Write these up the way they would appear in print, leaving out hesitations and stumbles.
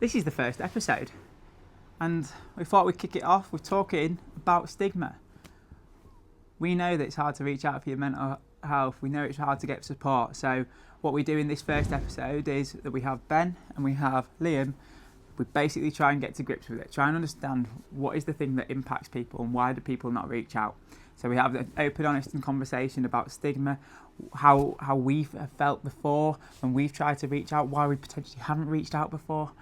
This is the first episode, and we thought we'd kick it off with talking about stigma. We know that it's hard to reach out for your mental health. We know it's hard to get support. So what we do in this first episode is that we have Ben and we have Liam. We basically try and get to grips with it, try and understand what is the thing that impacts people and why do people not reach out. So we have an open, honest conversation about stigma, how we've felt before when we've tried to reach out, why we potentially haven't reached out before,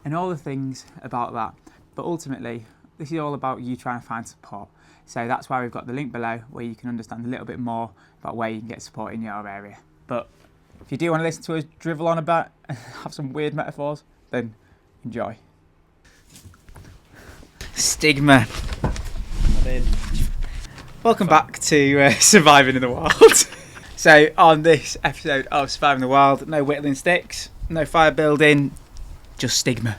and all the things about that. But ultimately, this is all about you trying to find support. So that's why we've got the link below where you can understand a little bit more about where you can get support in your area. But if you do want to listen to us drivel on about and have some weird metaphors, then enjoy. Stigma. Welcome back to Surviving in the Wild. So on this episode of Surviving in the Wild, no whittling sticks, no fire building, just stigma.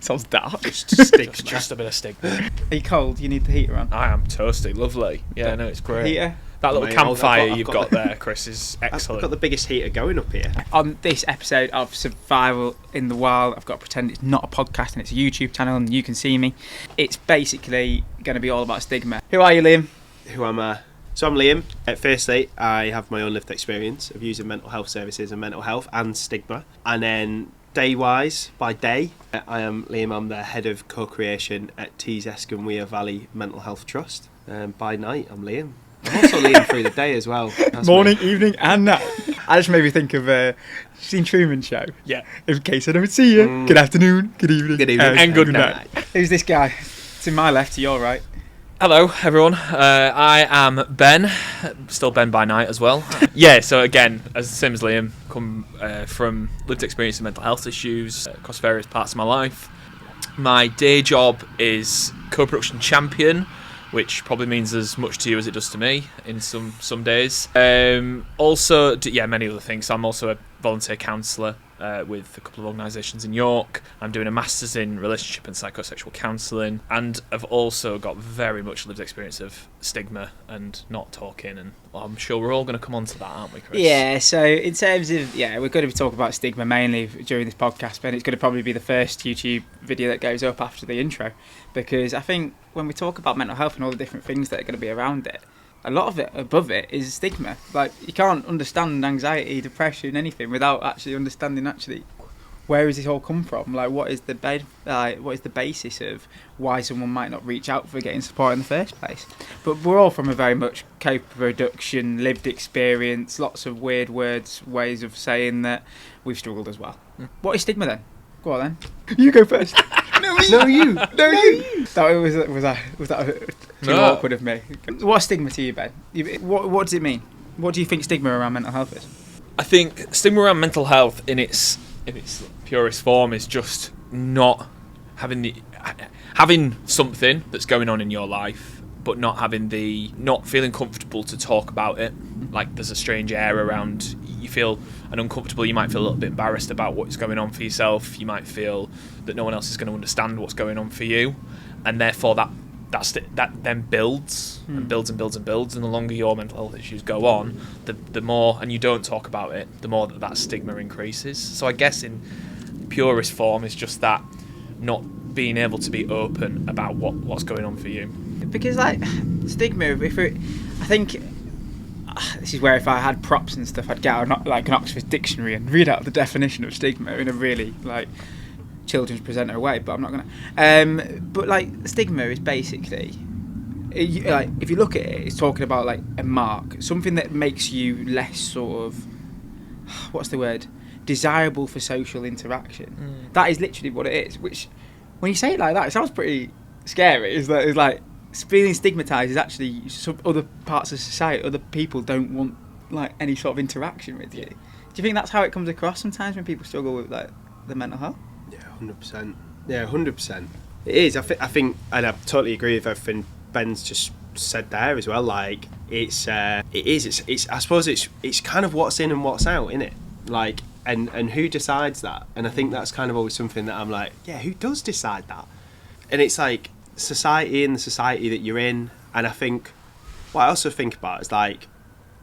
Sounds dark. Just a bit of stigma. Are you cold? You need the heater on? I am toasty, lovely. Yeah, no, it's great. Heater? That little campfire you've got there, Chris, is excellent. I've got the biggest heater going up here. On this episode of Survival in the Wild, I've got to pretend it's not a podcast and it's a YouTube channel and you can see me. It's basically going to be all about stigma. Who are you, Liam? Who am I? So I'm Liam. Firstly, I have my own lived experience of using mental health services and mental health and stigma. And then day-wise, by day, I am Liam. I'm the head of cocreation at Tees Esconweir Valley Mental Health Trust. By night, I'm Liam. I'm also Liam through the day as well. That's Morning, evening and night. I just made me think of seen Truman Show. Yeah. In case I don't see you, good afternoon, good evening, and good night. Who's this guy? To my left, to your right. Hello, everyone. I am Ben, still Ben by night as well. Yeah, so again, as same as Liam, come from lived experience of mental health issues across various parts of my life. My day job is co-production champion, which probably means as much to you as it does to me in some days. Also, many other things. So I'm also a volunteer counsellor with a couple of organisations in York. I'm doing a master's in relationship and psychosexual counselling, and I've also got very much lived experience of stigma and not talking, and I'm sure we're all going to come on to that, aren't we, Chris? Yeah, so in terms of, we're going to be talking about stigma mainly during this podcast, but it's going to probably be the first YouTube video that goes up after the intro, because I think when we talk about mental health and all the different things that are going to be around it, a lot of it above it is stigma. Like, you can't understand anxiety, depression, anything without actually understanding where does this all come from? Like, what is the basis of why someone might not reach out for getting support in the first place? But we're all from a very much co-production, lived experience, lots of weird words, ways of saying that we've struggled as well. What is stigma then? Go on then. You go first. No, you. Was that too awkward of me? What's stigma to you, Ben? What does it mean? What do you think stigma around mental health is? I think stigma around mental health in its purest form is just not having something that's going on in your life, but not feeling comfortable to talk about it. Like, there's a strange air around. You feel uncomfortable. You might feel a little bit embarrassed about what's going on for yourself. You might feel that no one else is going to understand what's going on for you, and therefore that then builds and builds and builds and builds. And the longer your mental health issues go on, the more, and you don't talk about it, the more that stigma increases. So I guess in purest form is just that not being able to be open about what's going on for you. Because like stigma, I think. This is where if I had props and stuff, I'd get out like an Oxford dictionary and read out the definition of stigma in a really like children's presenter way. But I'm not gonna. But like stigma is basically, like if you look at it, it's talking about like a mark, something that makes you less sort of, what's the word, desirable for social interaction. That is literally what it is. Which, when you say it like that, it sounds pretty scary. It's like. Feeling stigmatised is actually some other parts of society, other people don't want like any sort of interaction with you. Do you think that's how it comes across sometimes when people struggle with like the mental health? Yeah, 100%. Yeah, 100%. It is. I think, and I totally agree with everything Ben's just said there as well. Like, it is. It's. I suppose it's kind of what's in and what's out, innit? Like, and who decides that? And I think that's kind of always something that I'm like, yeah, who does decide that? And it's like, society and the society that you're in. And I think what I also think about is like,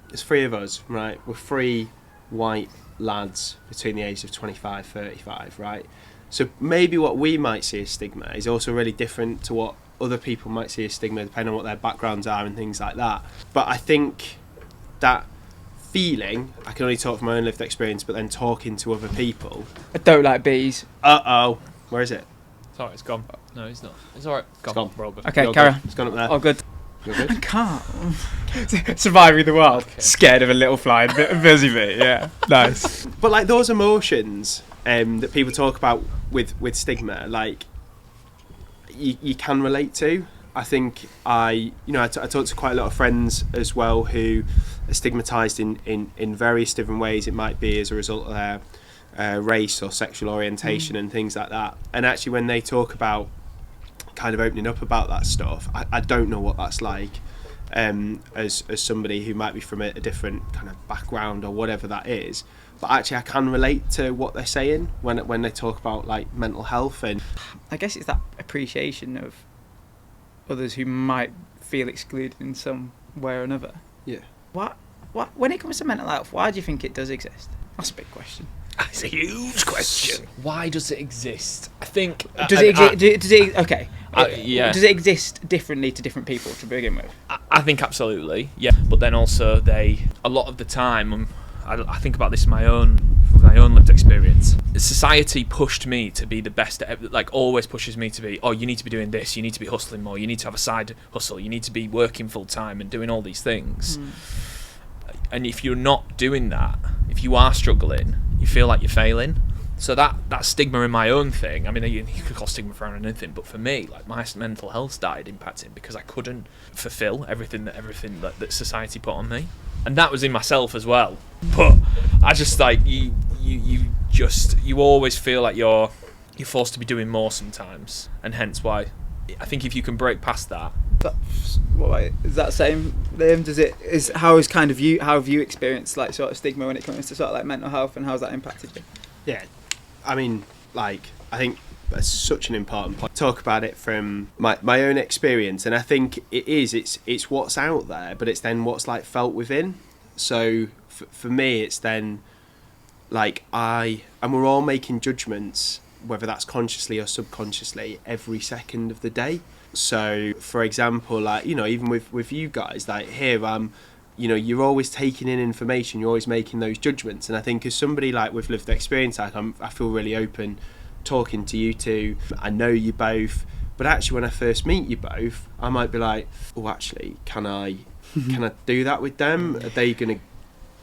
there's three of us, right? We're three white lads between the ages of 25, 35, right? So maybe what we might see as stigma is also really different to what other people might see as stigma, depending on what their backgrounds are and things like that. But I think that feeling, I can only talk from my own lived experience, but then talking to other people. I don't like bees. Where is it? Sorry, it's gone. No, it's not. It's alright. It's gone. We're all good. Okay, You're carry good. on. It's gone up there. Oh, good. You're good? I can't. Surviving the wild. Okay. Scared of a little flying busy bee. Yeah, nice. But like those emotions that people talk about with stigma, like you can relate to. I think I talk to quite a lot of friends as well who are stigmatised in various different ways. It might be as a result of their race or sexual orientation and things like that. And actually, when they talk about kind of opening up about that stuff, I don't know what that's like. As somebody who might be from a different kind of background or whatever that is, but actually I can relate to what they're saying when they talk about like mental health. And I guess it's that appreciation of others who might feel excluded in some way or another. yeah, What when it comes to mental health, why do you think it does exist? That's a big question. It's a huge question. Why does it exist? I think. Does it okay? Yeah. Does it exist differently to different people to begin with? I think absolutely, yeah. But then also a lot of the time, I think about this in my own lived experience. Society pushed me to be the best at, always pushes me to be, oh, you need to be doing this, you need to be hustling more, you need to have a side hustle, you need to be working full time and doing all these things. And if you're not doing that, if you are struggling, you feel like you're failing. So that stigma in my own thing, I mean, you could call stigma for anything, but for me, like, my mental health started impacting because I couldn't fulfill everything that society put on me, and that was in myself as well. But I just like you always feel like you're forced to be doing more sometimes, and hence why I think if you can break past that. Is that same, Liam? How have you experienced like sort of stigma when it comes to sort of like mental health, and how's that impacted you? yeah. I mean, like, I think that's such an important point. Talk about it from my own experience, and I think it's what's out there, but it's then what's like felt within. So for me, it's then like and we're all making judgments, whether that's consciously or subconsciously, every second of the day. So for example, like, even with you guys, like here, you're always taking in information, you're always making those judgments. And I think as somebody like with lived experience, like I feel really open talking to you two. I know you both, but actually when I first meet you both, I might be like, oh, actually, can I do that with them? Are they gonna?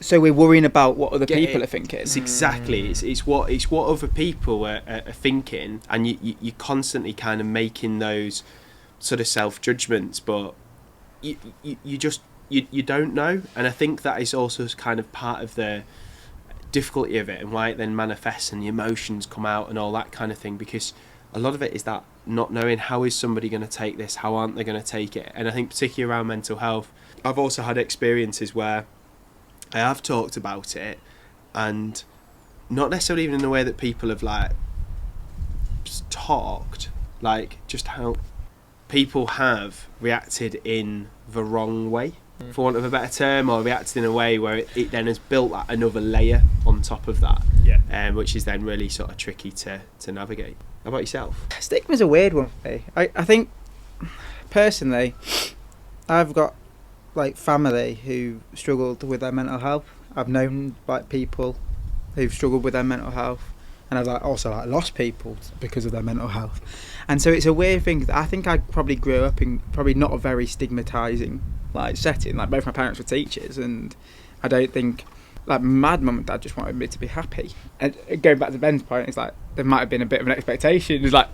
So we're worrying about what other people are thinking. It's exactly. It's what other people are thinking, and you constantly kind of making those sort of self judgments, but you just. You don't know, and I think that is also kind of part of the difficulty of it and why it then manifests and the emotions come out and all that kind of thing, because a lot of it is that not knowing how is somebody going to take this, how aren't they going to take it. And I think particularly around mental health, I've also had experiences where I have talked about it, and not necessarily even in the way that people have like talked, like just how people have reacted in the wrong way, for want of a better term, or reacted in a way where it then has built like another layer on top of that, which is then really sort of tricky to navigate. How about yourself? Stigma's a weird one for me. I think personally, I've got like family who struggled with their mental health. I've known like people who've struggled with their mental health, and I've also lost people because of their mental health. And so it's a weird thing. I think I probably grew up in probably not a very stigmatising like setting. Like both my parents were teachers, and I don't think like my mum and dad just wanted me to be happy. And going back to Ben's point, it's like there might have been a bit of an expectation. It's like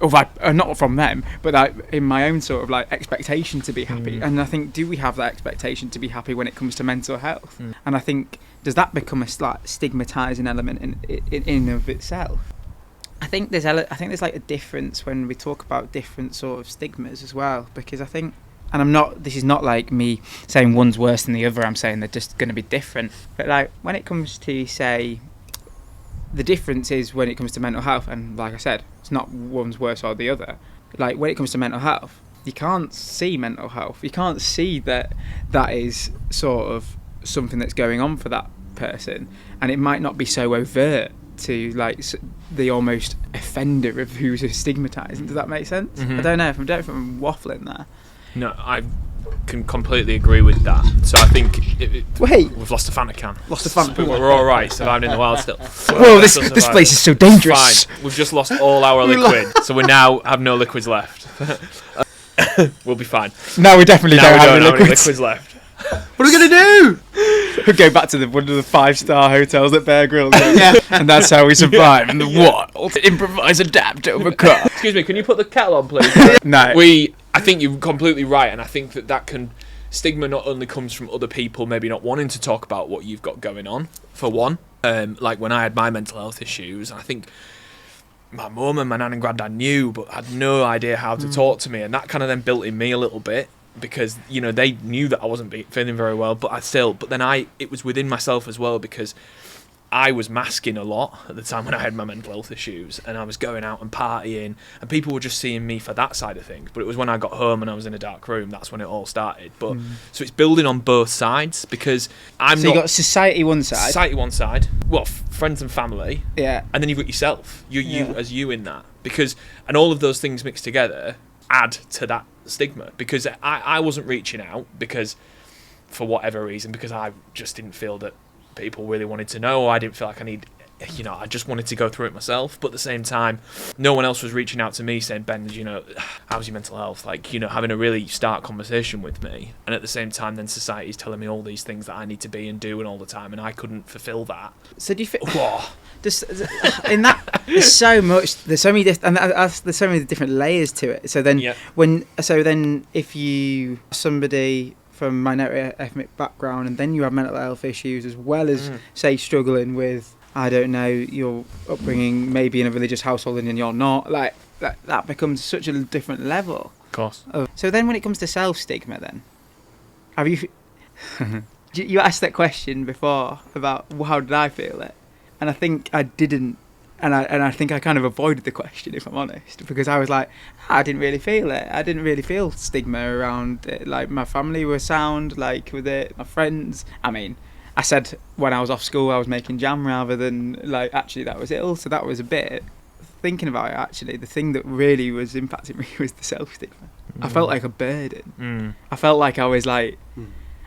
not from them, but like in my own sort of like expectation to be happy. And I think, do we have that expectation to be happy when it comes to mental health? And I think, does that become a like stigmatising element in and of itself? I think there's like a difference when we talk about different sort of stigmas as well, because I think, and this is not like me saying one's worse than the other, I'm saying they're just going to be different. But like when it comes to, say, the difference is when it comes to mental health, and like I said, it's not one's worse or the other. Like when it comes to mental health, you can't see mental health. You can't see that is sort of something that's going on for that person, and it might not be so overt to like the almost offender of who's stigmatising. Does that make sense? I don't know if I'm waffling there. No, I can completely agree with that. So I think Wait, we've lost a Fanta can. Lost a Fanta. But we're all right, surviving in the wild still. Whoa, this place is so dangerous. Fine, we've just lost all our liquid, so we now have no liquids left. We'll be fine. No, we definitely don't have any liquids left. What are we gonna do? We'll go back to one of the 5-star hotels at Bear Grylls. Yeah, and that's how we survive in the wild. Improvise, adapt, overcome. Excuse me, can you put the kettle on, please? No. I think you're completely right, and I think that stigma not only comes from other people maybe not wanting to talk about what you've got going on, for one. Like when I had my mental health issues, I think my mum and my nan and granddad knew, but had no idea how to talk to me, and that kind of then built in me a little bit. Because they knew that I wasn't feeling very well, but it was within myself as well, because I was masking a lot at the time when I had my mental health issues, and I was going out and partying, and people were just seeing me for that side of things. But it was when I got home and I was in a dark room, that's when it all started. But so it's building on both sides, because you got society one side, well, friends and family, yeah, and then you've got yourself, you as you in that, and all of those things mixed together add to that stigma, because I wasn't reaching out because for whatever reason, because I just didn't feel that people really wanted to know, or I didn't feel like I just wanted to go through it myself. But at the same time, no one else was reaching out to me saying, Ben, how's your mental health, having a really stark conversation with me. And at the same time, then society's telling me all these things that I need to be and do and all the time, and I couldn't fulfill that. So do you think in that there's so many different layers to it. So then if you somebody from minority ethnic background, and then you have mental health issues as well as say struggling with, I don't know, your upbringing maybe in a religious household and you're not, like that becomes such a different level. Of course. So then when it comes to self-stigma, then have you you asked that question before about how did I feel it, and I think I didn't, and I think I kind of avoided the question, if I'm honest, because I was like, I didn't really feel it. I didn't really feel stigma around it. Like, my family were sound, like, with it, my friends. I mean, I said when I was off school I was making jam rather than, like, actually that was ill. So that was a bit, thinking about it, actually, the thing that really was impacting me was the self-stigma. I felt like a burden. I felt like I was like,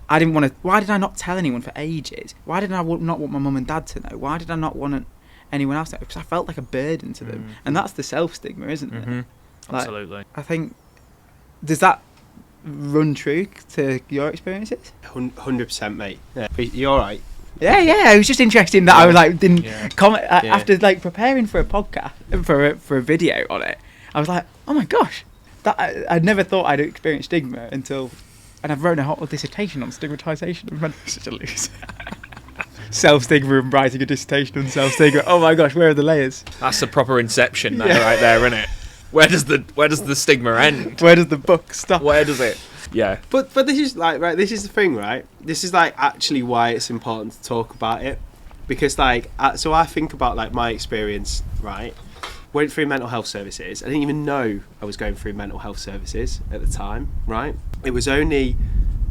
I didn't want to, why did I not tell anyone for ages? Why did I not want my mum and dad to know? Why did I not want anyone else to know? Because I felt like a burden to them. And that's the self-stigma, isn't it? Like, absolutely. I think, does that run true to your experiences? 100%, mate. Yeah. You all right? Yeah. I was just interested in that. I was like, didn't comment after like preparing for a podcast, for a video on it. I was like, oh my gosh, that I'd never thought I'd experience stigma until, and I've written a whole dissertation on stigmatisation of mental. Such a loser. Self-stigma and writing a dissertation on self-stigma. Oh my gosh, where are the layers? That's a proper inception, right there, isn't it? Where does the stigma end? Where does the book stop? Where does it? Yeah. But this is like, right, this is the thing, right? This is like actually why it's important to talk about it, because like, so I think about like my experience, right? Went through mental health services. I didn't even know I was going through mental health services at the time, right? It was only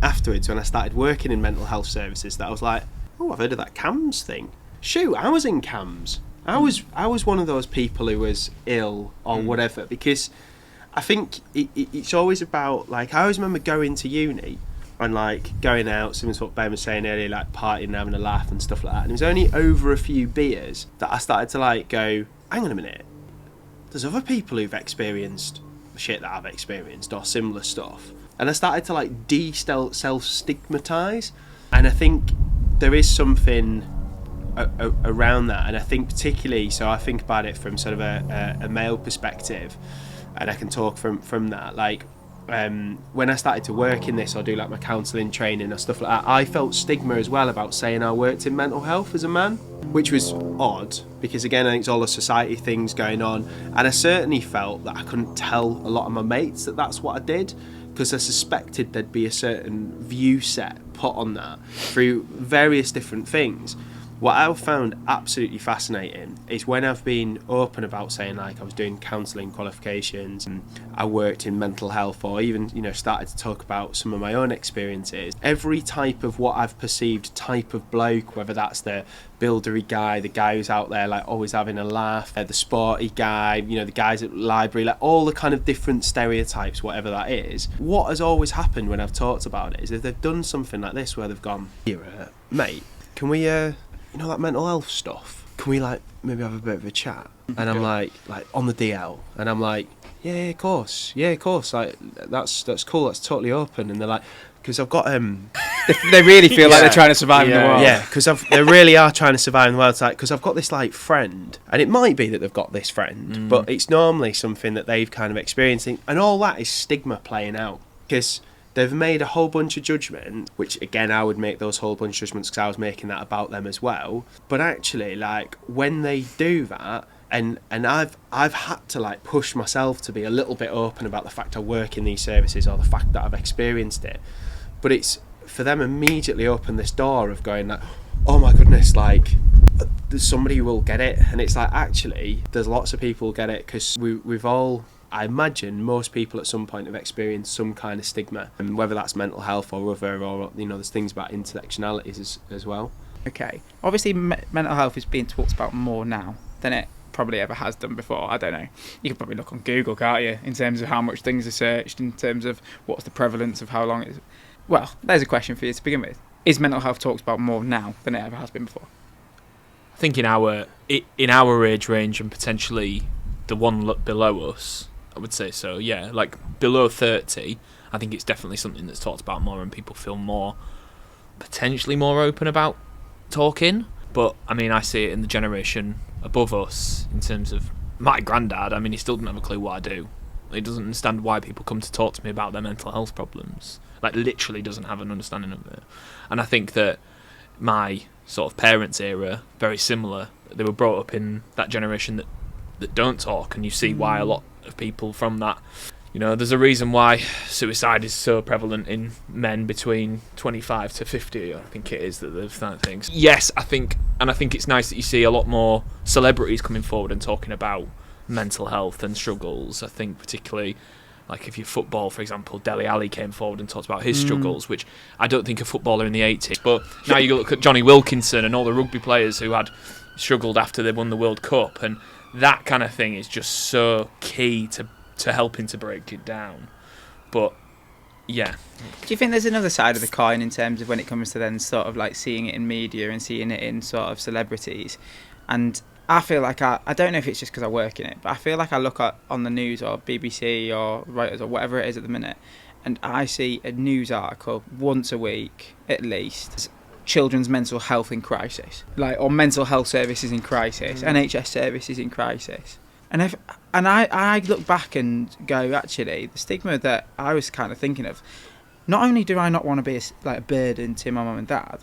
afterwards when I started working in mental health services that I was like, oh, I've heard of that CAMS thing. Shoot, I was in CAMS. I was one of those people who was ill or whatever, because I think it's always about, like, I always remember going to uni and like going out, similar to what Ben was saying earlier, like partying and having a laugh and stuff like that. And it was only over a few beers that I started to like go, hang on a minute, there's other people who've experienced shit that I've experienced or similar stuff. And I started to like self-stigmatise. And I think there is something around that, and I think particularly, so I think about it from sort of a male perspective, and I can talk from that, like when I started to work in this or do like my counselling training or stuff like that, I felt stigma as well about saying I worked in mental health as a man, which was odd, because again I think it's all the society things going on, and I certainly felt that I couldn't tell a lot of my mates that that's what I did, because I suspected there'd be a certain view set put on that through various different things. what I've found absolutely fascinating is when I've been open about saying, like, I was doing counselling qualifications and I worked in mental health, or even, you know, started to talk about some of my own experiences. Every type of what I've perceived type of bloke, whether that's the buildery guy, the guy who's out there like always having a laugh, the sporty guy, you know, the guys at the library, like all the kind of different stereotypes, whatever that is, what has always happened when I've talked about it is if they've done something like this where they've gone, here, mate, can we you know, that mental health stuff, can we like maybe have a bit of a chat? And I'm like on the DL, and I'm like, yeah, of course, like that's cool, that's totally open. And they're like, because I've got they really feel like they're trying to survive in the world. Yeah, because they really are trying to survive in the world. It's like, because I've got this like friend, and it might be that they've got this friend, but it's normally something that they've kind of experiencing, and all that is stigma playing out, because they've made a whole bunch of judgment, which again I would make those whole bunch of judgments because I was making that about them as well. But actually, like when they do that, and I've had to like push myself to be a little bit open about the fact I work in these services or the fact that I've experienced it. But it's for them immediately open this door of going like, oh my goodness, like there's somebody who will get it. And it's like, actually there's lots of people who get it, because we've all, I imagine most people at some point have experienced some kind of stigma, and whether that's mental health or other, or you know, there's things about intersectionalities as well. Okay, obviously mental health is being talked about more now than it probably ever has done before. I don't know, you can probably look on Google, can't you, in terms of how much things are searched, in terms of what's the prevalence of how long it's... Well, there's a question for you to begin with. Is mental health talked about more now than it ever has been before? I think in our age range, and potentially the one look below us, I would say so, yeah. Like below 30, I think it's definitely something that's talked about more, and people feel more, potentially more open about talking. But I mean, I see it in the generation above us, in terms of my granddad. I mean, he still doesn't have a clue what I do. He doesn't understand why people come to talk to me about their mental health problems. Like, literally doesn't have an understanding of it. And I think that my sort of parents' era, very similar. They were brought up in that generation that don't talk, and you see why a lot of people from that, you know, there's a reason why suicide is so prevalent in men between 25 to 50, I think it is, that they've done things. Yes, I think it's nice that you see a lot more celebrities coming forward and talking about mental health and struggles. I think particularly, like if you football, for example, Dele Alli came forward and talked about his struggles, which I don't think a footballer in the 80s. But now you look at Johnny Wilkinson and all the rugby players who had struggled after they won the World Cup, and that kind of thing is just so key to helping to break it down. But yeah. Do you think there's another side of the coin in terms of when it comes to then sort of like seeing it in media and seeing it in sort of celebrities? And I feel like I don't know if it's just because I work in it, but I feel like I look at on the news or BBC or Reuters or whatever it is at the minute, and I see a news article once a week at least, children's mental health in crisis, like, or mental health services in crisis, NHS services in crisis. And I look back and go, actually, the stigma that I was kind of thinking of, not only do I not want to be a burden to my mum and dad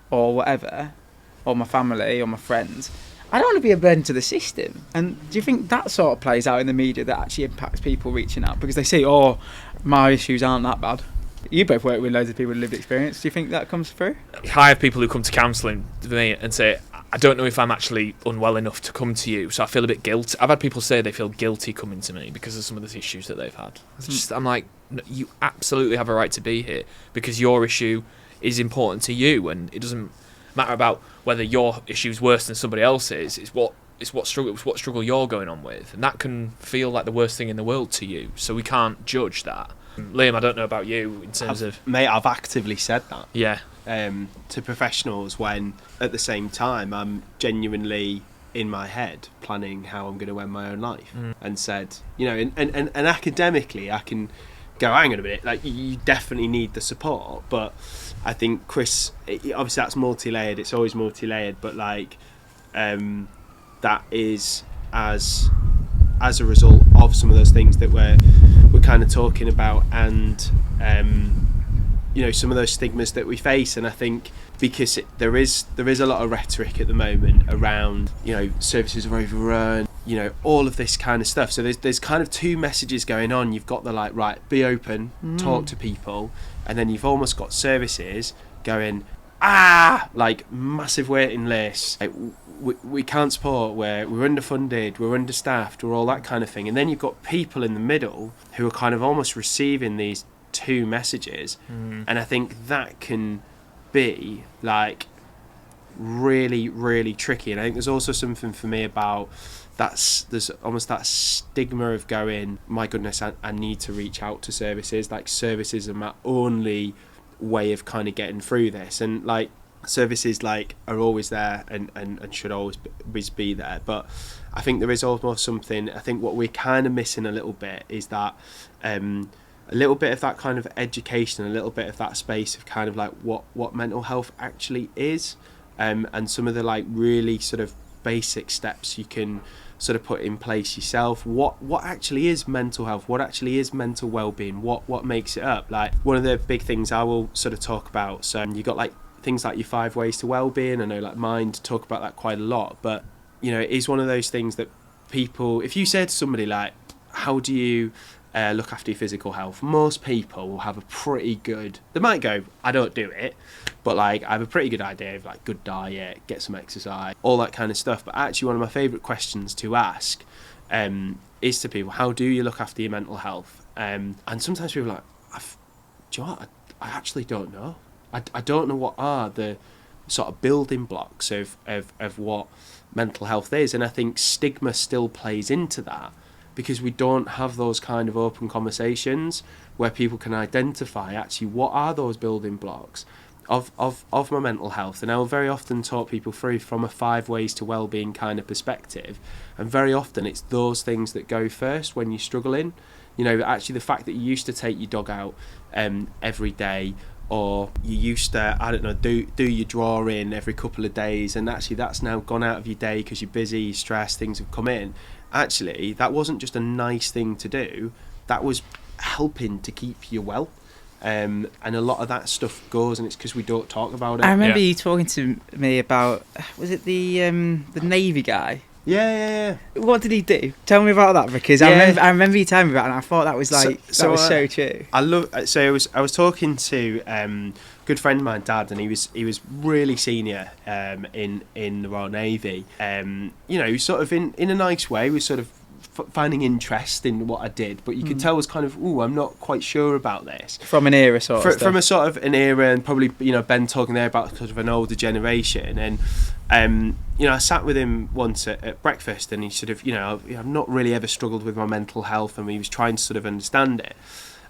or whatever, or my family or my friends, I don't want to be a burden to the system. And do you think that sort of plays out in the media, that actually impacts people reaching out because they see, oh, my issues aren't that bad? You both work with loads of people with lived experience. Do you think that comes through? I have people who come to counselling with me and say, I don't know if I'm actually unwell enough to come to you, so I feel a bit guilty. I've had people say they feel guilty coming to me because of some of the issues that they've had. I'm like, no, you absolutely have a right to be here because your issue is important to you, and it doesn't matter about whether your issue is worse than somebody else's. It's what struggle you're going on with, and that can feel like the worst thing in the world to you. So we can't judge that. Liam, I don't know about you in terms of... Mate, I've actively said that. Yeah. To professionals, when at the same time I'm genuinely in my head planning how I'm going to end my own life, and said, you know, and academically I can go, hang on a minute, like, you definitely need the support. But I think Chris, obviously that's multi-layered, it's always multi-layered, but like that is as a result of some of those things that we're kind of talking about, and you know, some of those stigmas that we face. And I think because there is a lot of rhetoric at the moment around, you know, services are overrun, you know, all of this kind of stuff. So there's kind of two messages going on. You've got the like, right, be open, talk to people, and then you've almost got services going, like massive waiting lists. Like, we can't support, we're underfunded, we're understaffed, we're all that kind of thing. And then you've got people in the middle who are kind of almost receiving these two messages. And I think that can be like really, really tricky. And I think there's also something for me about there's almost that stigma of going, my goodness, I need to reach out to services. Like, services are my only way of kind of getting through this. And like, services like are always there and should always be there, but I think there is almost something, I think what we're kind of missing a little bit is that a little bit of that kind of education, a little bit of that space of kind of like what mental health actually is, and some of the like really sort of basic steps you can sort of put in place yourself. What actually is mental health? What actually is mental well-being? What makes it up? Like, one of the big things I will sort of talk about, so you got like things like your 5 ways to well-being. I know like Mind talk about that quite a lot, but you know, it is one of those things that people, if you say to somebody like, how do you look after your physical health, most people will have a pretty good, they might go, I don't do it, but like I have a pretty good idea of like good diet, get some exercise, all that kind of stuff. But actually one of my favourite questions to ask is to people, how do you look after your mental health? And sometimes people are like, do you know what, I actually don't know. I don't know what are the sort of building blocks of what mental health is. And I think stigma still plays into that, because we don't have those kind of open conversations where people can identify actually what are those building blocks of my mental health. And I will very often talk people through from a 5 ways to wellbeing kind of perspective, and very often it's those things that go first when you're struggling. You know, actually the fact that you used to take your dog out every day, or you used to, I don't know, do your drawing every couple of days, and actually that's now gone out of your day because you're busy, you're stressed, things have come in. Actually, that wasn't just a nice thing to do, that was helping to keep you well. And a lot of that stuff goes, and it's because we don't talk about it. I remember you talking to me about, was it the Navy guy? Yeah. What did he do? Tell me about that, because I remember you telling me about it, and I thought that was like so true. I was talking to a good friend of mine, Dad, and he was really senior in the Royal Navy. You know, sort of in a nice way, was sort of finding interest in what I did, but you could tell was kind of, I'm not quite sure about this. From an era sort of stuff. From a sort of an era, and probably, you know, Ben talking there about sort of an older generation. And you know, I sat with him once at breakfast, and he sort of, you know, I've not really ever struggled with my mental health, and he was trying to sort of understand it.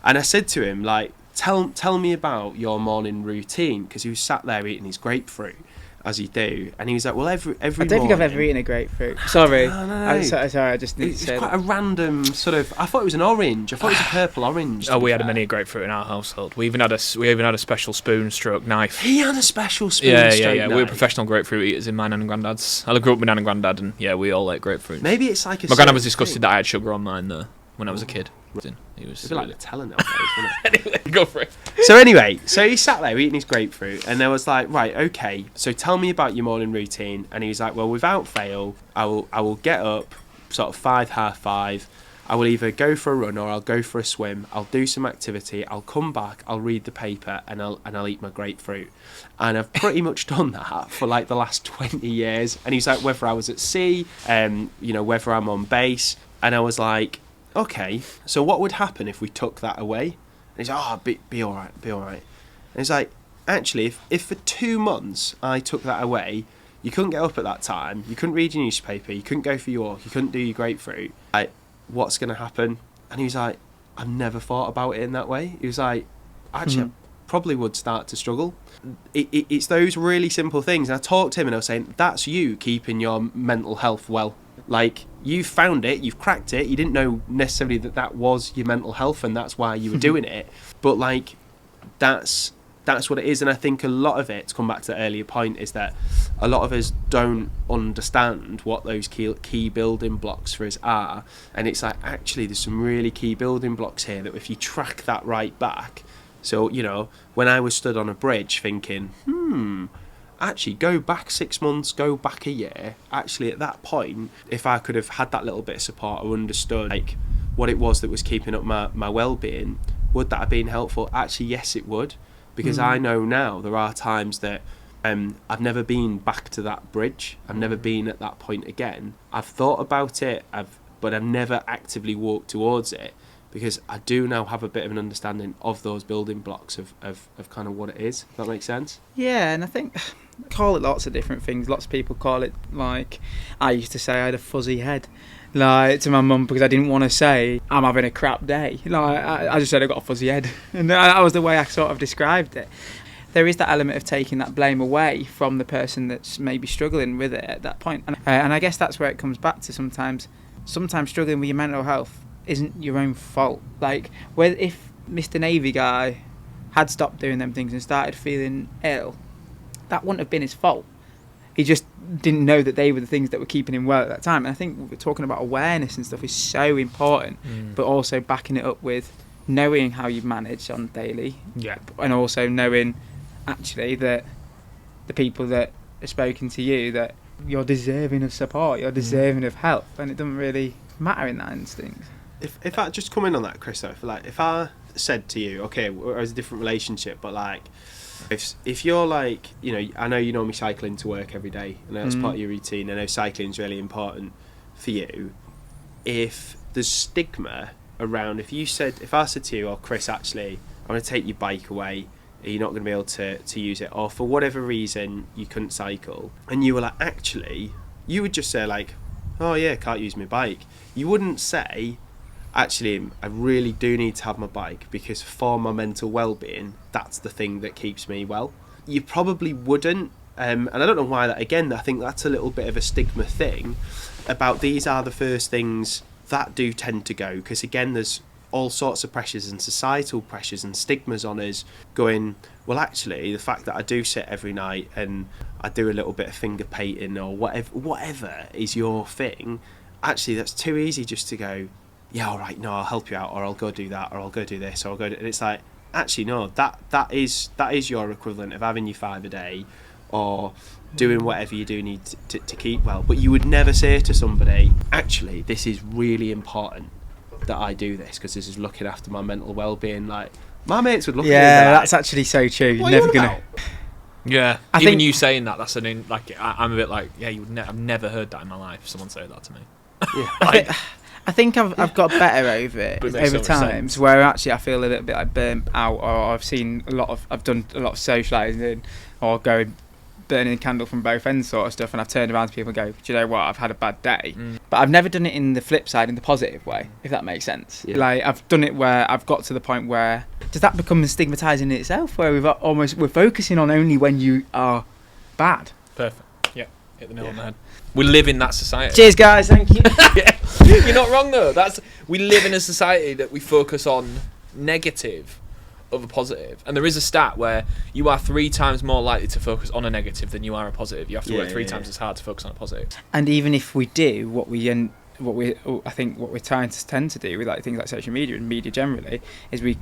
And I said to him, like, tell me about your morning routine, because he was sat there eating his grapefruit, as you do, and he was like, well, every I don't morning, think I've ever eaten a grapefruit. Sorry. No. I'm sorry, I just need to say it's quite that. a random sort of, I thought it was an orange. I thought it was a purple orange. Oh, we had many grapefruit in our household. We even had a special spoon stroke knife. He had a special spoon Yeah. knife. We were professional grapefruit eaters in my nan and granddad's. I grew up with nan and granddad, and yeah, we all ate grapefruit. Maybe it's like a My granddad was disgusted that I had sugar on mine though when I was a kid. He was like the telling nowadays, wasn't it? Anyway, go for it. So anyway, so he sat there eating his grapefruit, and I was like, right, okay, so tell me about your morning routine. And he was like, well, without fail, I will get up sort of 5:30. I will either go for a run or I'll go for a swim. I'll do some activity. I'll come back. I'll read the paper, and I'll eat my grapefruit. And I've pretty much done that for like the last 20 years. And he's like, whether I was at sea, you know, whether I'm on base. And I was like, okay, so what would happen if we took that away? And he's like, be all right. And he's like, actually, if for 2 months I took that away, you couldn't get up at that time, you couldn't read your newspaper, you couldn't go for your walk, you couldn't do your grapefruit, like, what's going to happen? And he was like, I've never thought about it in that way. He was like, actually, I probably would start to struggle. It's those really simple things. And I talked to him, and I was saying, that's you keeping your mental health well. Like, you've found it, you've cracked it, you didn't know necessarily that was your mental health, and that's why you were doing it, but like, that's what it is. And I think a lot of it, to come back to the earlier point, is that a lot of us don't understand what those key building blocks for us are. And it's like, actually, there's some really key building blocks here that if you track that right back, so, you know, when I was stood on a bridge thinking, actually, go back 6 months, go back a year. Actually, at that point, if I could have had that little bit of support or understood like what it was that was keeping up my well-being, would that have been helpful? Actually, yes, it would, because I know now there are times that I've never been back to that bridge. I've never been at that point again. I've thought about it, but I've never actively walked towards it, because I do now have a bit of an understanding of those building blocks of kind of what it is. Does that make sense? Yeah, and I think call it lots of different things. Lots of people call it, like, I used to say I had a fuzzy head, like, to my mum, because I didn't want to say I'm having a crap day. Like, I just said I got a fuzzy head, and that was the way I sort of described it. There is that element of taking that blame away from the person that's maybe struggling with it at that point, and I guess that's where it comes back to sometimes struggling with your mental health isn't your own fault. Like, if Mr. Navy guy had stopped doing them things and started feeling ill, that wouldn't have been his fault. He just didn't know that they were the things that were keeping him well at that time. And I think we're talking about awareness and stuff is so important, but also backing it up with knowing how you manage on daily, and also knowing actually that the people that are spoken to you, that you're deserving of support, you're deserving of help, and it doesn't really matter in that instance. If I just come in on that, Chris, though, if I said to you, okay, we're a different relationship, but like, if you're like, I know you normally cycling to work every day, I know that's part of your routine, I know cycling's really important for you. If there's stigma around, if I said to you, oh, Chris, actually, I'm going to take your bike away, you're not going to be able to use it, or for whatever reason you couldn't cycle, and you were like, actually, you would just say like, oh yeah, can't use my bike. You wouldn't say, actually, I really do need to have my bike because for my mental well-being, that's the thing that keeps me well. You probably wouldn't, and I don't know why that, again, I think that's a little bit of a stigma thing about these are the first things that do tend to go, because again, there's all sorts of pressures and societal pressures and stigmas on us going, well, actually, the fact that I do sit every night and I do a little bit of finger painting or whatever is your thing, actually, that's too easy just to go, yeah, all right, no, I'll help you out, or I'll go do that, or I'll go do this, or I'll go do... And it's like, actually, no, that is your equivalent of having your 5 a day or doing whatever you do need to keep well. But you would never say to somebody, actually, this is really important that I do this because this is looking after my mental well-being. Like, my mates would look at me and be like, that's actually so true. You're what never are you on gonna. about? Yeah, I even think- you saying that, that's I'm a bit like, yeah, I've never heard that in my life. Someone say that to me. Yeah. I think I've got better over it But it makes over so much times sense. where actually I feel a little bit like burnt out, or I've done a lot of socialising or going burning a candle from both ends sort of stuff, and I've turned around to people and go, do you know what, I've had a bad day. But I've never done it in the flip side, in the positive way, if that makes sense. Yeah. Like, I've done it where I've got to the point where, does that become stigmatising in itself, where we're focusing on only when you are bad? Perfect. Yeah, hit the nail on the head. We live in that society. Cheers guys, thank you. Yeah. You're not wrong though. We live in a society that we focus on negative over positive, and there is a stat where you are 3 times more likely to focus on a negative than you are a positive. You have to work 3 times as hard to focus on a positive. And even if we do, what I think what we're trying to tend to do with like things like social media and media generally is we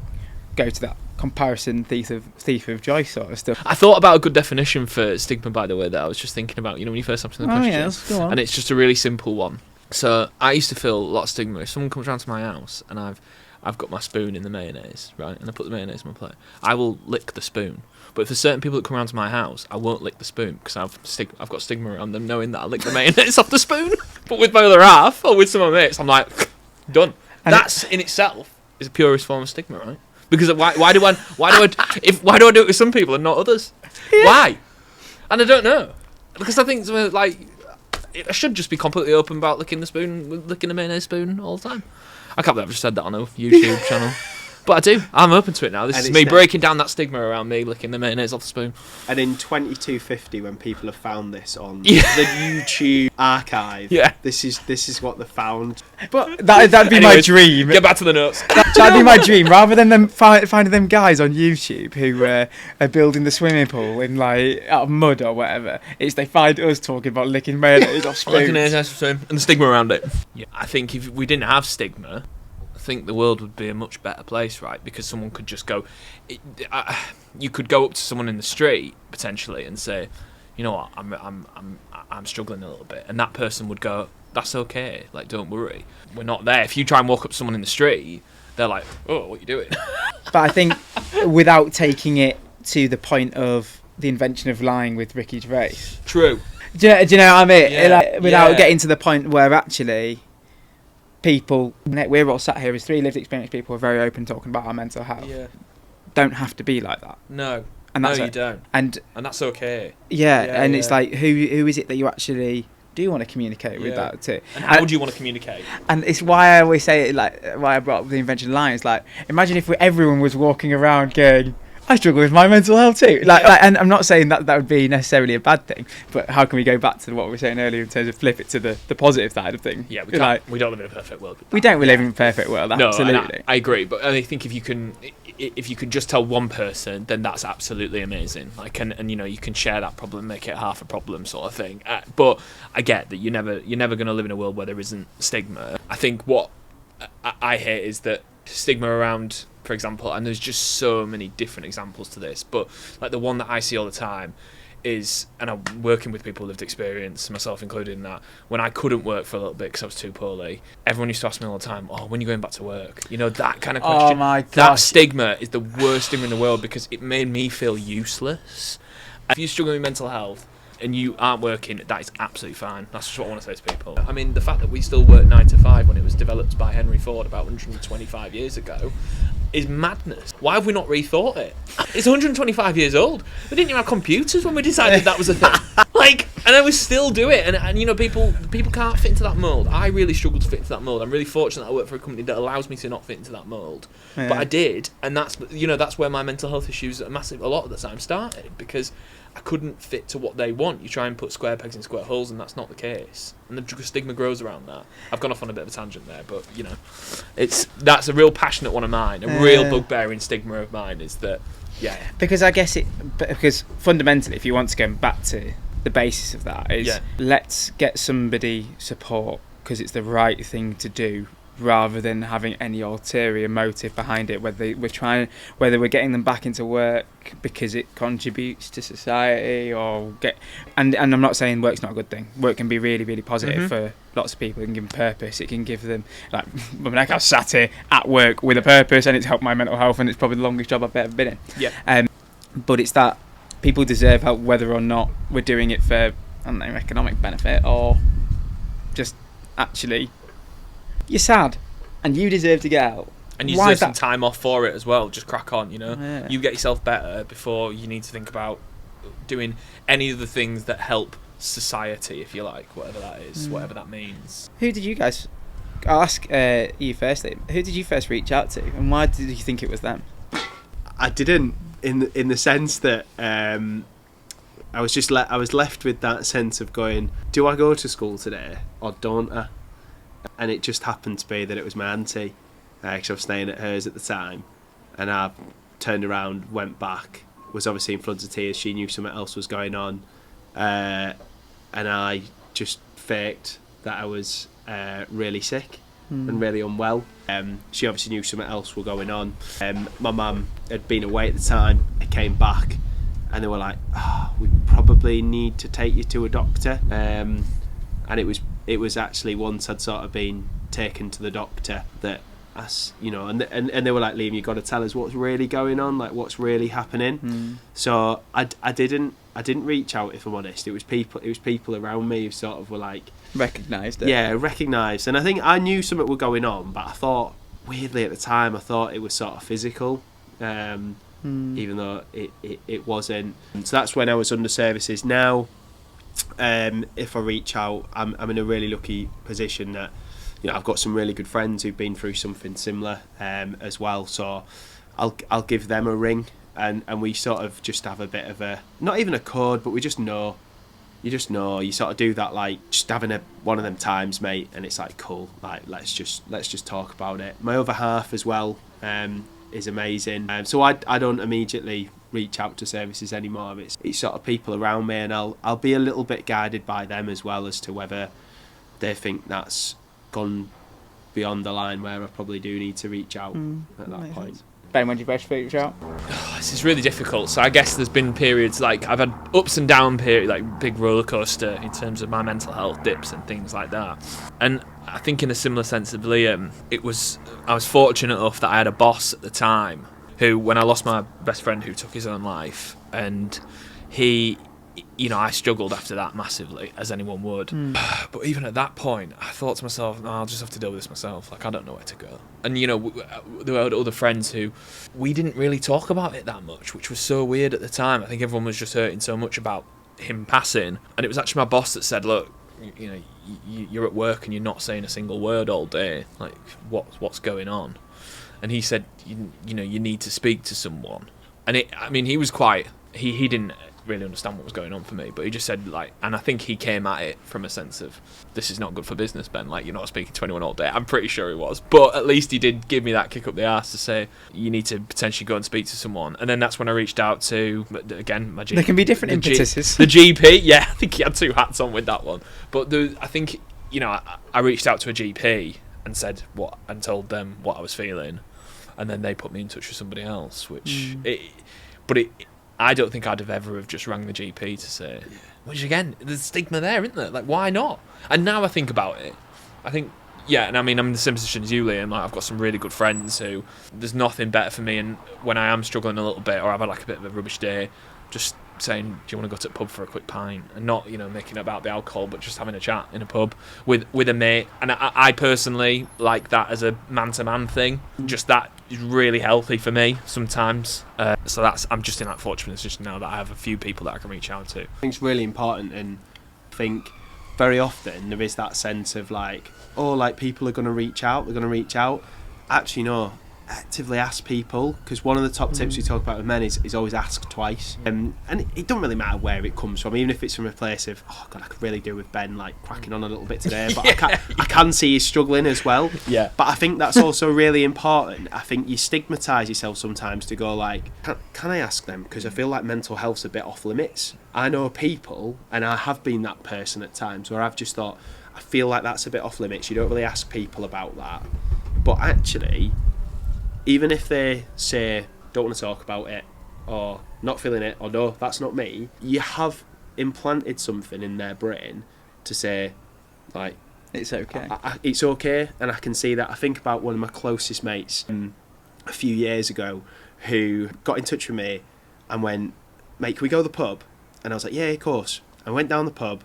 go to that comparison thief of joy sort of stuff. I thought about a good definition for stigma, by the way, that I was just thinking about, when you first asked me the question. Yeah, let's go on. And it's just a really simple one. So I used to feel a lot of stigma if someone comes round to my house and I've got my spoon in the mayonnaise, right, and I put the mayonnaise on my plate, I will lick the spoon. But for certain people that come around to my house, I won't lick the spoon because I've got stigma around them knowing that I lick the mayonnaise off the spoon. But with my other half or with some of my mates, I'm like, done. And that's in itself is the purest form of stigma, right? Because why do I do it with some people and not others? Yeah. Why? And I don't know. Because I think like I should just be completely open about licking the mayonnaise spoon all the time. I can't believe I've just said that on a YouTube channel. But I do. I'm open to it now. This is me breaking down that stigma around me licking the mayonnaise off the spoon. And in 2250, when people have found this on the YouTube archive, this is what they found. But that'd be my dream. Get back to the notes. That'd be my dream. Rather than them finding them guys on YouTube who are building the swimming pool in like out of mud or whatever, it's they find us talking about licking mayonnaise off spoons. Licking mayonnaise off spoon and the stigma around it. Yeah, I think if we didn't have stigma, I think the world would be a much better place, right? Because someone could just go... you could go up to someone in the street, potentially, and say, you know what, I'm struggling a little bit. And that person would go, that's okay, like, don't worry. We're not there. If you try and walk up to someone in the street, they're like, oh, what are you doing? But I think without taking it to the point of the invention of lying with Ricky Gervais. True. Do you know what I mean? Yeah. Like, without getting to the point where actually people, we're all sat here as 3 lived experience people, are very open talking about our mental health. Yeah. Don't have to be like that. No. And that's no, you don't. And that's okay. Yeah, and it's like, who is it that you actually do want to communicate with that to? And how do you want to communicate? And it's why I always say it, like, why I brought up the invention of lying. It's like, imagine if everyone was walking around going, I struggle with my mental health too. Like, and I'm not saying that would be necessarily a bad thing, but how can we go back to what we were saying earlier in terms of flip it to the positive side of things? Yeah, we can't. We don't live in a perfect world. We don't live in a perfect world. Absolutely. No, I agree, but I think if you can just tell one person, then that's absolutely amazing. Like, and you can share that problem, make it half a problem, sort of thing. But I get that you're never going to live in a world where there isn't stigma. I think what I hate is that stigma around, for example, and there's just so many different examples to this, but like the one that I see all the time is, and I'm working with people with lived experience, myself included in that, when I couldn't work for a little bit because I was too poorly, everyone used to ask me all the time, when are you going back to work? That kind of question. Oh my gosh. That stigma is the worst stigma in the world because it made me feel useless. If you're struggling with mental health and you aren't working, that is absolutely fine. That's just what I want to say to people. I mean, the fact that we still work 9 to 5 when it was developed by Henry Ford about 125 years ago is madness. Why have we not rethought it? It's 125 years old. We didn't even have computers when we decided that was a thing. And then we still do it. And people can't fit into that mould. I really struggle to fit into that mould. I'm really fortunate I work for a company that allows me to not fit into that mould. Yeah. But I did, and that's where my mental health issues a lot of the time started, because I couldn't fit to what they want. You try and put square pegs in square holes, and that's not the case. And the stigma grows around that. I've gone off on a bit of a tangent there, but that's a real passionate one of mine. A real bugbearing stigma of mine is that, Because I guess because fundamentally, if you want to go back to the basis of that, is let's get somebody support because it's the right thing to do, rather than having any ulterior motive behind it, whether we're getting them back into work because it contributes to society, and I'm not saying work's not a good thing. Work can be really, really positive for lots of people. It can give them purpose. It can give them, I sat here at work with a purpose, and it's helped my mental health, and it's probably the longest job I've ever been in. But it's that people deserve help whether or not we're doing it for, I don't know, economic benefit, or just actually, you're sad and you deserve to get out. And you deserve some time off for it as well. Just crack on, You get yourself better before you need to think about doing any of the things that help society, if you like, whatever that is, whatever that means. Who did you guys... I'll ask you firstly. Who did you first reach out to, and why did you think it was them? I didn't, in the sense that I was left with that sense of going, do I go to school today or don't I? And it just happened to be that it was my auntie, because I was staying at hers at the time, and I turned around, went back, was obviously in floods of tears. She knew something else was going on, and I just faked that I was really sick and really unwell. She obviously knew something else was going on. My mum had been away at the time. I came back, and they were like, we probably need to take you to a doctor. And it was actually once I'd sort of been taken to the doctor that, and they were like, Liam, you've got to tell us what's really going on, like what's really happening. So I didn't reach out, if I'm honest. It was people around me who sort of were like, recognised it. Yeah, recognised. And I think I knew something was going on, but I thought, weirdly at the time, I thought it was sort of physical, even though it wasn't. So that's when I was under services. Now, if I reach out, I'm in a really lucky position that, I've got some really good friends who've been through something similar as well. So I'll give them a ring, and we sort of just have a bit of a, not even a code, but we just know. You sort of do that, like just having one of them times, mate, and it's like, cool, like let's just talk about it. My other half as well is amazing, so I don't immediately reach out to services anymore. It's sort of people around me, and I'll be a little bit guided by them as well as to whether they think that's gone beyond the line where I probably do need to reach out at that point. Ben, when did you first reach out? This is really difficult. So I guess there's been periods, like I've had ups and down periods, like big roller coaster in terms of my mental health dips and things like that. And I think in a similar sense of Liam, I was fortunate enough that I had a boss at the time who, when I lost my best friend who took his own life, and I struggled after that massively, as anyone would. But even at that point, I thought to myself, no, I'll just have to deal with this myself. Like, I don't know where to go. And, there were other friends who we didn't really talk about it that much, which was so weird at the time. I think everyone was just hurting so much about him passing. And it was actually my boss that said, look, you're at work and you're not saying a single word all day. Like, what's going on? And he said, you need to speak to someone. And he was quite... He didn't really understand what was going on for me, but he just said, like, and I think he came at it from a sense of, this is not good for business, Ben, like, you're not speaking to anyone all day. I'm pretty sure he was, but at least he did give me that kick up the arse to say, you need to potentially go and speak to someone. And then that's when I reached out to, again, my GP. There can be different impetuses. The GP, yeah, I think he had two hats on with that one. But I think, I reached out to a GP and said and told them what I was feeling, and then they put me in touch with somebody else, which I don't think I'd have ever just rang the GP to say, which again, there's stigma there, isn't there? Like, why not? And now I think about it, I think, yeah, and I'm in the same position as you, Liam. Like, I've got some really good friends who, there's nothing better for me, and when I am struggling a little bit, or I've had like a bit of a rubbish day, just saying, do you want to go to the pub for a quick pint? And not, making it about the alcohol, but just having a chat in a pub with a mate. And I personally like that as a man-to-man thing. Just that is really healthy for me sometimes. So I'm just in that fortunate position now that I have a few people that I can reach out to. I think it's really important, and I think very often there is that sense of like, people are going to reach out, Actually, no. Actively ask people, because one of the top tips we talk about with men is always ask twice, and it doesn't really matter where it comes from, even if it's from a place of, oh god, I could really do with Ben like cracking on a little bit today, but I can see he's struggling as well. Yeah. But I think that's also really important. I think you stigmatise yourself sometimes to go like, can I ask them, because I feel like mental health's a bit off limits. I know people, and I have been that person at times, where I've just thought, I feel like that's a bit off limits, you don't really ask people about that. But actually, even if they say, don't want to talk about it, or not feeling it, or no, that's not me, you have implanted something in their brain to say, like, it's okay. It's okay, and I can see that. I think about one of my closest mates a few years ago who got in touch with me and went, mate, can we go to the pub? And I was like, yeah, of course. I went down the pub,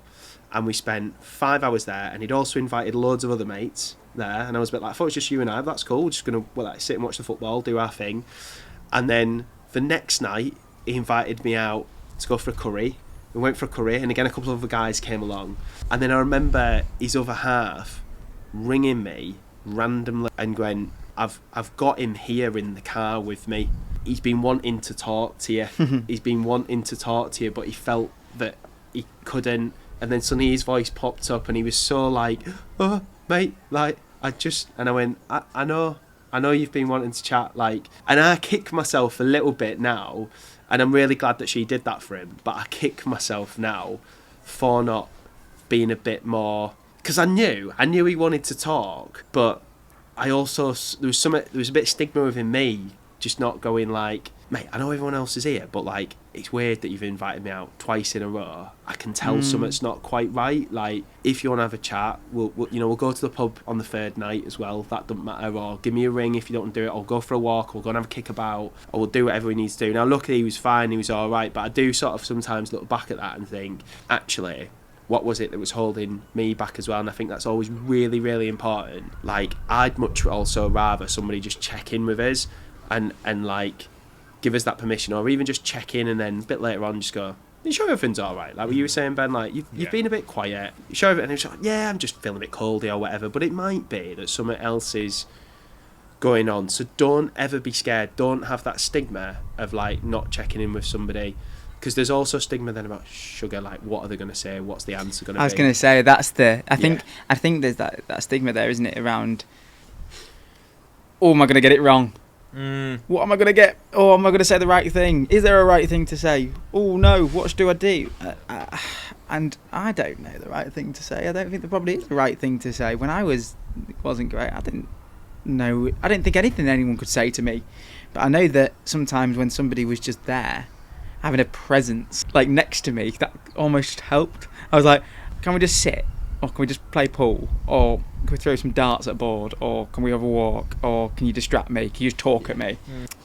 and we spent 5 hours there, and he'd also invited loads of other mates there, and I was a bit like, I thought it was just you and I, but that's cool, we're just going to sit and watch the football, do our thing. And then the next night he invited me out to go for a curry. We went for a curry, and again a couple of other guys came along, and then I remember his other half ringing me randomly and going, I've got him here in the car with me, he's been wanting to talk to you but he felt that he couldn't. And then suddenly his voice popped up, and he was so like, oh mate, like, and I went, I know you've been wanting to chat, like, and I kick myself a little bit now, and I'm really glad that she did that for him, but I kick myself now for not being a bit more, because I knew he wanted to talk, but I also, there was a bit of stigma within me, just not going like, mate, I know everyone else is here, but like, it's weird that you've invited me out twice in a row. I can tell something's not quite right. Like, if you want to have a chat, we'll go to the pub on the third night as well. That doesn't matter. Or give me a ring if you don't want to do it. Or go for a walk. Or go and have a kickabout. Or we'll do whatever we need to do. Now, luckily, he was fine. He was all right. But I do sort of sometimes look back at that and think, actually, what was it that was holding me back as well? And I think that's always really, really important. Like, I'd much also rather somebody just check in with us and like, give us that permission, or even just check in and then a bit later on just go, you sure everything's all right? Like what you were saying, Ben, like you've been a bit quiet. You sure everything? And it's like, yeah, I'm just feeling a bit coldy or whatever. But it might be that something else is going on. So don't ever be scared. Don't have that stigma of like not checking in with somebody, because there's also stigma then about sugar. Like, what are they going to say? What's the answer going to be? I was going to say that's the. I think there's that stigma there, isn't it? Around, oh, am I going to get it wrong? What am I going to get? Oh, am I going to say the right thing? Is there a right thing to say? Oh no, what do I do? And I don't know the right thing to say. I don't think there probably is the right thing to say. When it wasn't great. I didn't think anything anyone could say to me. But I know that sometimes when somebody was just there, having a presence like next to me, that almost helped. I was like, can we just sit? Or can we just play pool? Or can we throw some darts at a board? Or can we have a walk? Or can you distract me? Can you just talk at me?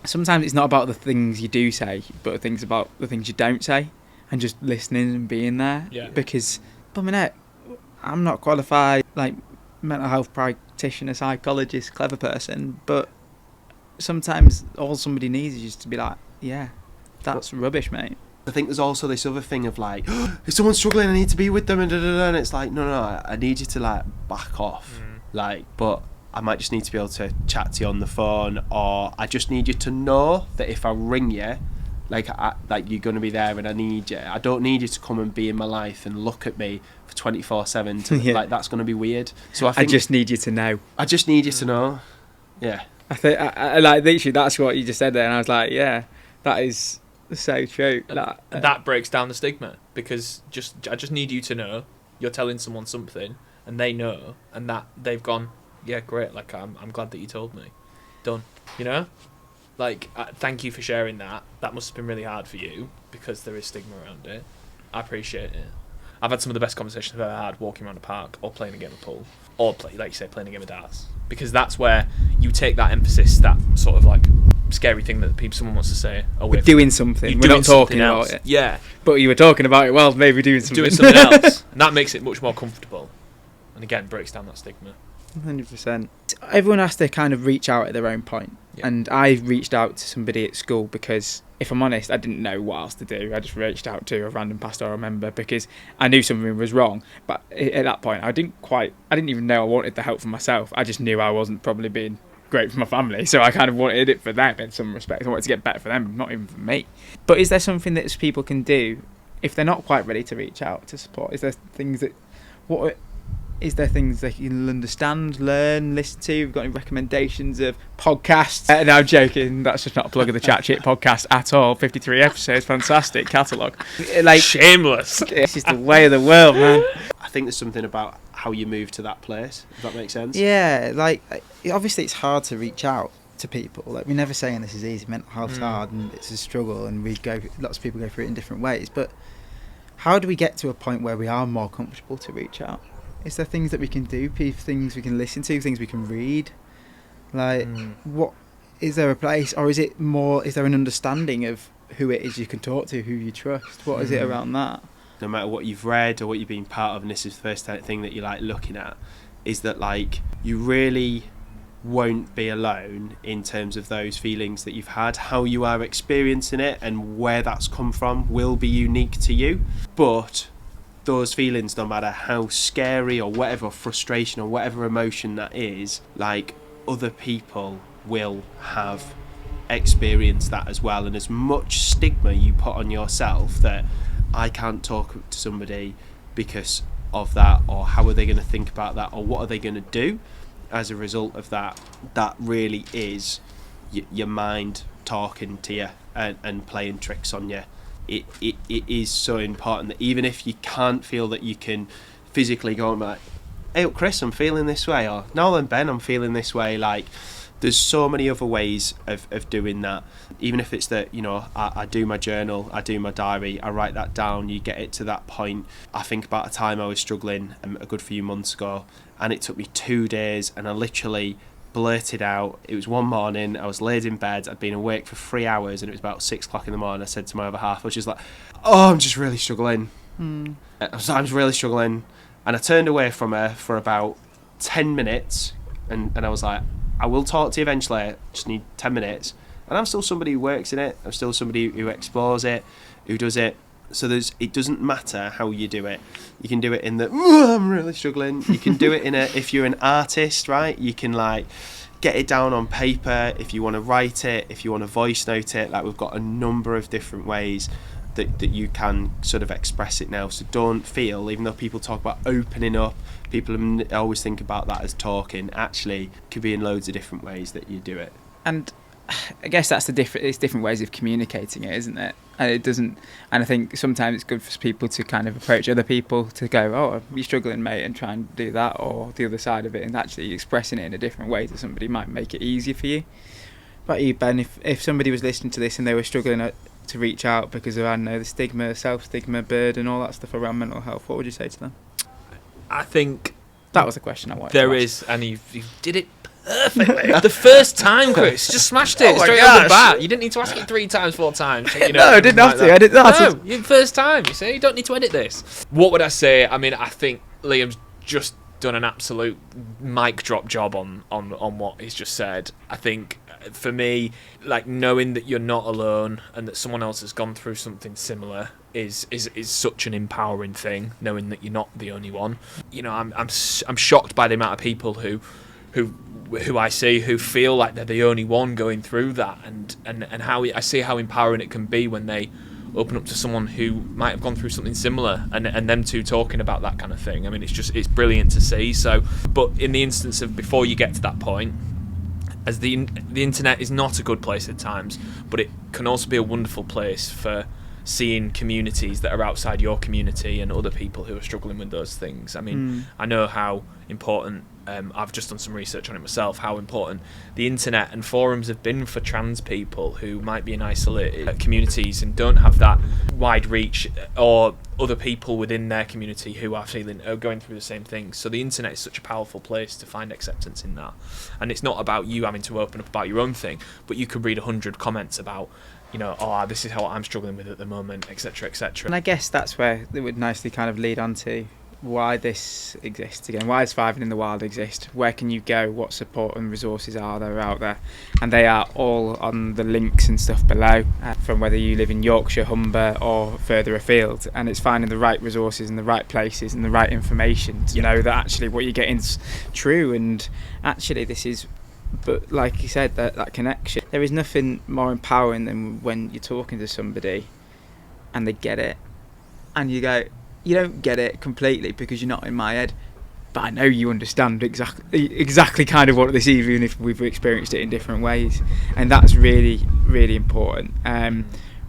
Sometimes it's not about the things you do say, but things about the things you don't say. and just listening and being there. Yeah. Because, I'm not qualified, like, mental health practitioner, psychologist, clever person, but sometimes all somebody needs is just to be like, yeah, that's rubbish, mate. I think there's also this other thing of like, if someone's struggling, I need to be with them, and it's like, no, I need you to like back off, like, but I might just need to be able to chat to you on the phone, or I just need you to know that if I ring you, like you're going to be there and I need you. I don't need you to come and be in my life and look at me for 24/7. Like, that's going to be weird. So I just need you to know. I just need you to know. Yeah. I think I like literally that's what you just said there, and I was like, yeah, that is so true. And that breaks down the stigma, because I just need you to know. You're telling someone something, and they know, and that they've gone, yeah, great. Like, I'm glad that you told me. Done. You know. Like, thank you for sharing that. That must have been really hard for you, because there is stigma around it. I appreciate it. I've had some of the best conversations I've ever had walking around a park, or playing a game of pool, or like you say, playing a game of darts. Because that's where you take that emphasis, that sort of like scary thing that someone wants to say away. We're doing something. We're not talking about it. Yeah. But you were talking about it. Well, maybe doing something. Doing something else, and that makes it much more comfortable. And again, breaks down that stigma. 100%. Everyone has to kind of reach out at their own point. Yeah. And I reached out to somebody at school because, if I'm honest, I didn't know what else to do. I just reached out to a random pastoral member because I knew something was wrong. But at that point, I didn't even know I wanted the help for myself. I just knew I wasn't probably being great for my family. So I kind of wanted it for them in some respects. I wanted to get better for them, not even for me. But is there something that people can do if they're not quite ready to reach out to support? Is there things that... Is there things that you can understand, learn, listen to? We've got any recommendations of podcasts? No, I'm joking. That's just not a plug of the Chat Shit podcast at all. 53 episodes, fantastic catalogue. Like, shameless. This is the way of the world, man. I think there's something about how you move to that place, if that makes sense. Yeah, like, obviously it's hard to reach out to people. Like, we're never saying this is easy. Mental health's hard and it's a struggle, and lots of people go through it in different ways. But how do we get to a point where we are more comfortable to reach out? Is there things that we can do, things we can listen to, things we can read? Like, what is there a place, or is there an understanding of who it is you can talk to, who you trust? What is it around that? No matter what you've read or what you've been part of, and this is the first thing that you're like looking at, is that like you really won't be alone in terms of those feelings that you've had. How you are experiencing it and where that's come from will be unique to you, but those feelings, no matter how scary or whatever frustration or whatever emotion that is, like, other people will have experienced that as well. And as much stigma you put on yourself that I can't talk to somebody because of that, or how are they going to think about that, or what are they going to do as a result of that, that really is your mind talking to you and playing tricks on you. It is so important that even if you can't feel that you can physically go and be like, hey, Chris, I'm feeling this way, or no, then Ben, I'm feeling this way. Like, there's so many other ways of doing that. Even if it's that, you know, I do my journal, I do my diary, I write that down, you get it to that point. I think about a time I was struggling a good few months ago, and it took me 2 days, and I literally blurted out. It was one morning, I was laid in bed, I'd been awake for 3 hours, and it was about 6 o'clock in the morning. I said to my other half, I was just like, oh, I'm just really struggling. I'm really struggling. And I turned away from her for about 10 minutes, and I was like, I will talk to you eventually, I just need 10 minutes. And I'm still somebody who works in it, I'm still somebody who explores it, who does it. So it doesn't matter how you do it. You can do it in the, I'm really struggling. You can do it if you're an artist, right? You can like get it down on paper. If you want to write it, if you want to voice note it, like we've got a number of different ways that you can sort of express it now. So don't feel, even though people talk about opening up, people always think about that as talking. Actually, it could be in loads of different ways that you do it. And I guess that's it's different ways of communicating it, isn't it? And I think sometimes it's good for people to kind of approach other people to go, oh, you're struggling, mate, and try and do that, or the other side of it, and actually expressing it in a different way to somebody might make it easier for you. But you, Ben, if somebody was listening to this and they were struggling to reach out because of, I don't know, the stigma, self-stigma, burden, all that stuff around mental health, what would you say to them? I think that was the question I wanted there to is, and you did it perfectly. The first time, Chris, just smashed it Oh my straight off the gosh. bat. You didn't need to ask it 3 times, 4 times. You know, No, I didn't have to. I didn't. No, your first time. You see, you don't need to edit this. What would I say? I mean, I think Liam's just done an absolute mic drop job on what he's just said. I think for me, like, knowing that you're not alone and that someone else has gone through something similar is such an empowering thing. Knowing that you're not the only one. You know, I'm shocked by the amount of people who I see who feel like they're the only one going through that, and how I see how empowering it can be when they open up to someone who might have gone through something similar, and them two talking about that kind of thing. I mean, it's brilliant to see. So, but in the instance of before you get to that point, as the internet is not a good place at times, but it can also be a wonderful place for seeing communities that are outside your community and other people who are struggling with those things. I mean, I know how important, I've just done some research on it myself, how important the internet and forums have been for trans people who might be in isolated communities and don't have that wide reach, or other people within their community who are going through the same things. So the internet is such a powerful place to find acceptance in that. And it's not about you having to open up about your own thing, but you could read 100 comments about, you know, oh, this is how I'm struggling with at the moment, etc., etc. And I guess that's where it would nicely kind of lead on to why this exists again. Why does Thriving in the Wild exist? Where can you go? What support and resources are there out there? And they are all on the links and stuff below, from whether you live in Yorkshire, Humber, or further afield. And it's finding the right resources in the right places and the right information to know that actually what you're getting is true, and actually this is. But like you said, that connection, there is nothing more empowering than when you're talking to somebody and they get it, and you go, you don't get it completely because you're not in my head, but I know you understand exactly kind of what this is, even if we've experienced it in different ways. And that's really, really important.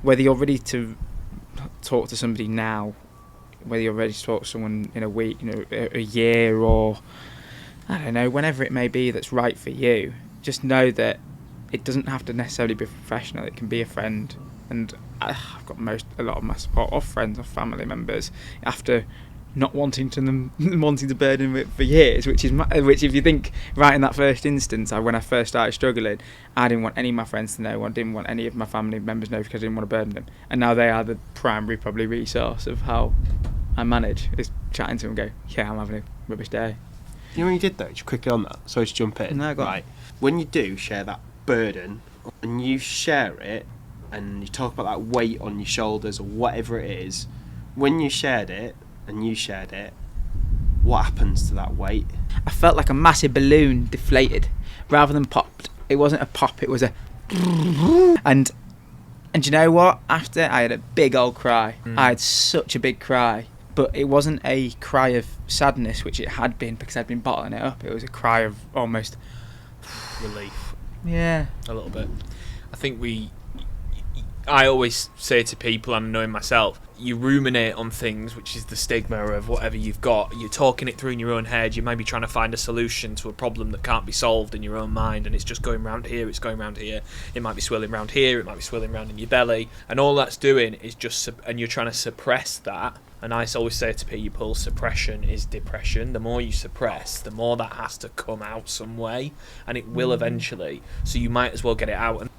Whether you're ready to talk to somebody now, whether you're ready to talk to someone in a week, a year, or I don't know, whenever it may be that's right for you, just know that it doesn't have to necessarily be professional. It can be a friend. And I've got a lot of my support of friends or family members after not wanting to burden with for years, which if you think right in that first instance, when I first started struggling, I didn't want any of my friends to know. I didn't want any of my family members to know because I didn't want to burden them. And now they are the primary probably resource of how I manage, is chatting to them and go, yeah, I'm having a rubbish day. You know when you did that, just quickly on that, sorry to jump in. No, go on. Right. When you do share that burden, and you share it, and you talk about that weight on your shoulders or whatever it is, when you shared it, what happens to that weight? I felt like a massive balloon deflated rather than popped. It wasn't a pop, it was a and you know what? After I had a big old cry. I had such a big cry. But it wasn't a cry of sadness, which it had been because I'd been bottling it up. It was a cry of almost Relief. Yeah. A little bit. I think I always say to people, and knowing myself, you ruminate on things, which is the stigma of whatever you've got. You're talking it through in your own head. You might be trying to find a solution to a problem that can't be solved in your own mind, and it's just going round here, it's going round here. It might be swirling round here, it might be swirling round in your belly, and all that's doing is just, and you're trying to suppress that. And I always say to people, suppression is depression. The more you suppress, the more that has to come out some way, and it will eventually. So you might as well get it out. And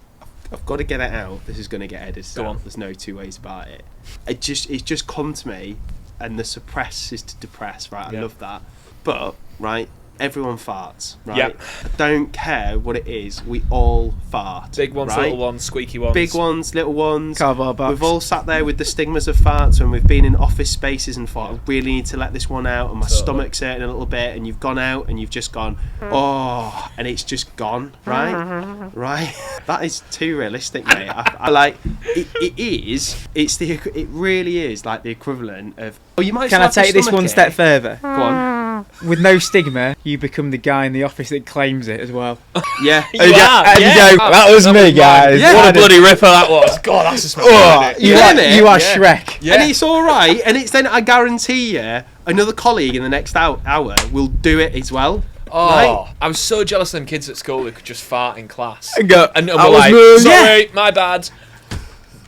I've got to get it out. This is going to get edited Go out. on. There's no two ways about it. It's just come to me, and the suppress is to depress, right? I love that. But, right, everyone farts, right? Yep. I don't care what it is, we all fart. big ones, right? little ones, squeaky ones. Big ones, little ones. Cardboard box. We've all sat there with the stigmas of farts when we've been in office spaces and thought, I really need to let this one out, and my stomach's hurting a little bit, and you've gone out and you've just gone, oh, and it's just gone, right? Right? That is too realistic, mate. I like it really is like the equivalent of, oh, you might Can I slap your take this stomach one in. step further? Go on. With no stigma, you become the guy in the office that claims it as well. Yeah. You are, yeah. That was me, guys. Yeah. What a bloody ripper that was. God, that's a smell. Oh, You heard it? you are Yeah. Shrek. Yeah. And it's all right, and it's then I guarantee you another colleague in the next hour will do it as well. Oh, Right? I was so jealous of them kids at school who could just fart in class. And go, And "That we're was like, me." sorry, my bad.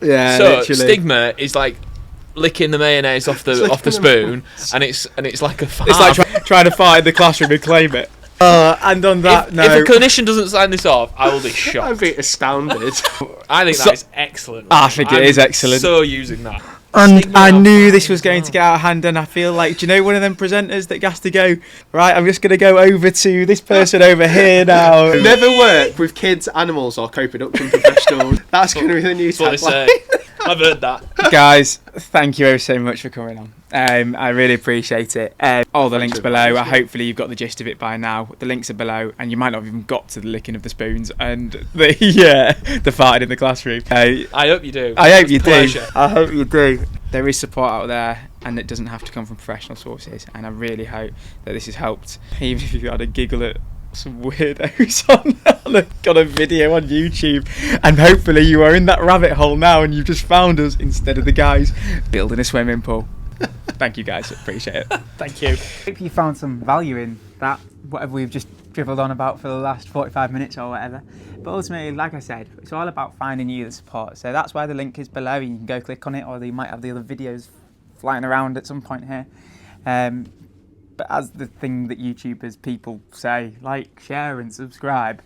Yeah, So literally. stigma is like licking the mayonnaise off the spoon, and it's like a fart. It's like trying to fart in the classroom and claim it. And on that If note, a clinician doesn't sign this off, I will be shocked. I'd be astounded. I think So- that is excellent. I think it I'm is excellent. So using that. and Stigma I out knew front this was as going well. to get out of hand, and I feel like, do you know one of them presenters that has to go, right, I'm just going to go over to this person over here now. Never work with kids, animals, or co-production professionals. That's going to be the new That's what they tagline. say. I've heard that. Guys, thank you so much for coming on. I really appreciate it. All the links for below. inviting us, mate. Hopefully you've got the gist of it by now. The links are below, and you might not have even got to the licking of the spoons and the farting in the classroom. I hope you do. I hope It's you a pleasure. do. I hope you do. There is support out there, and it doesn't have to come from professional sources. And I really hope that this has helped, even if you had a giggle at some weirdos on a video on YouTube. And hopefully you are in that rabbit hole now, and you've just found us instead of the guys building a swimming pool. Thank you guys, appreciate it. Thank you. Hope you found some value in that, whatever we've just dribbled on about for the last 45 minutes or whatever. But ultimately, like I said, it's all about finding you the support. So that's why the link is below. You can go click on it, or you might have the other videos flying around at some point here. But as the thing that YouTubers, people say, like, share and subscribe.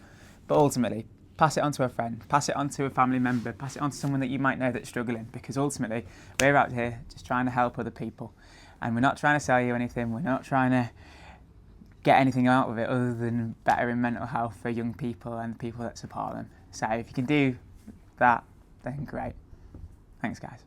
But ultimately, pass it on to a friend, pass it on to a family member, pass it on to someone that you might know that's struggling. Because ultimately, we're out here just trying to help other people. And we're not trying to sell you anything. We're not trying to get anything out of it other than bettering mental health for young people and the people that support them. So if you can do that, then great. Thanks, guys.